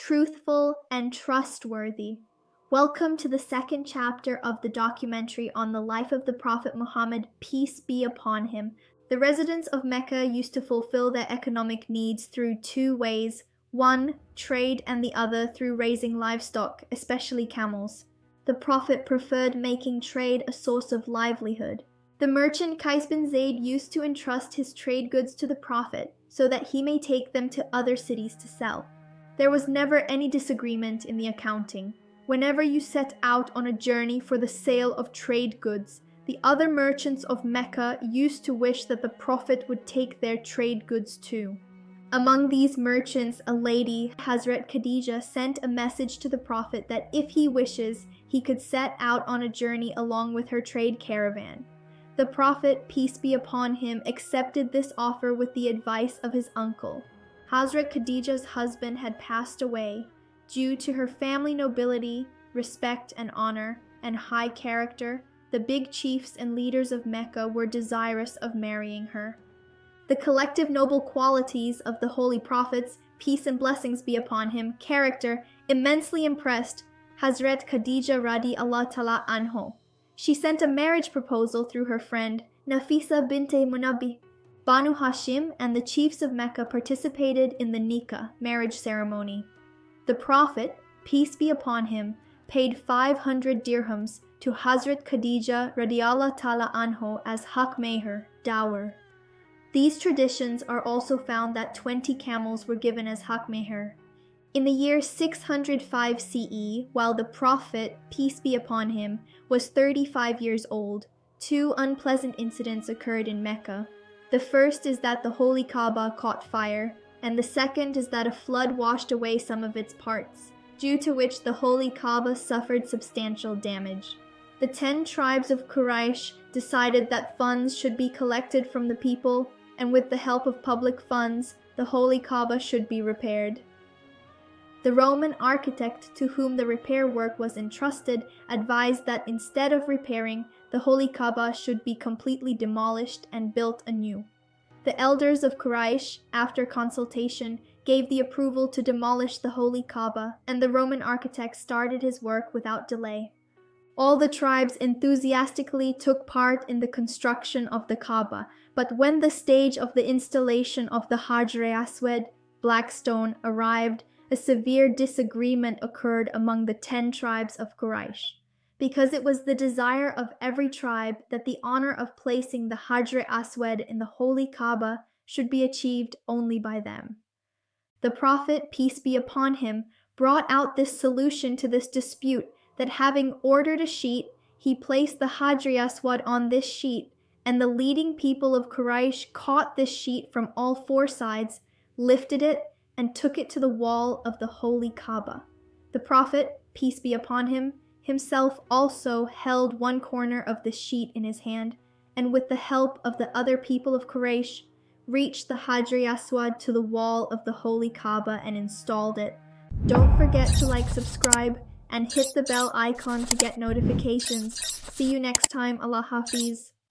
Truthful and Trustworthy. Welcome to the second chapter of the documentary on the life of the Prophet Muhammad, peace be upon him. The residents of Mecca used to fulfill their economic needs through two ways. One, trade, and the other through raising livestock, especially camels. The Prophet preferred making trade a source of livelihood. The merchant Qais bin Zayd used to entrust his trade goods to the Prophet so that he may take them to other cities to sell. There was never any disagreement in the accounting. Whenever you set out on a journey for the sale of trade goods, the other merchants of Mecca used to wish that the Prophet would take their trade goods too. Among these merchants, a lady, Hazret Khadija, sent a message to the Prophet that if he wishes, he could set out on a journey along with her trade caravan. The Prophet, peace be upon him, accepted this offer with the advice of his uncle. Hazret Khadija's husband had passed away. Due to her family nobility, respect and honor, and high character, the big chiefs and leaders of Mecca were desirous of marrying her. The collective noble qualities of the Holy Prophet's, peace and blessings be upon him, character immensely impressed Hazret Khadija radiallahu ta'ala anha. She sent a marriage proposal through her friend Nafisa binte Munabi. Banu Hashim and the chiefs of Mecca participated in the nikah, marriage ceremony. The Prophet, peace be upon him, paid 500 dirhams to Hazret Khadija radiallahu ta'ala anha as haq meher, dower. These traditions are also found that 20 camels were given as haq meher. In the year 605 CE, while the Prophet, peace be upon him, was 35 years old, two unpleasant incidents occurred in Mecca. The first is that the Holy Kaaba caught fire, and the second is that a flood washed away some of its parts, due to which the Holy Kaaba suffered substantial damage. The 10 tribes of Quraysh decided that funds should be collected from the people, and with the help of public funds, the Holy Kaaba should be repaired. The Roman architect to whom the repair work was entrusted advised that instead of repairing, the Holy Kaaba should be completely demolished and built anew. The elders of Quraysh, after consultation, gave the approval to demolish the Holy Kaaba, and the Roman architect started his work without delay. All the tribes enthusiastically took part in the construction of the Kaaba, but when the stage of the installation of the Hazret, black stone, arrived, a severe disagreement occurred among the 10 tribes of Quraysh, because it was the desire of every tribe that the honor of placing the Hazret in the Holy Kaaba should be achieved only by them. The Prophet, peace be upon him, brought out this solution to this dispute, that having ordered a sheet, he placed the Hazret on this sheet, and the leading people of Quraysh caught this sheet from all 4 sides, lifted it, and took it to the wall of the Holy Kaaba. The Prophet, peace be upon him, himself also held one corner of the sheet in his hand, and with the help of the other people of Quraysh, reached the Hazret to the wall of the Holy Kaaba and installed it. Don't forget to like, subscribe, and hit the bell icon to get notifications. See you next time. Allah Hafiz.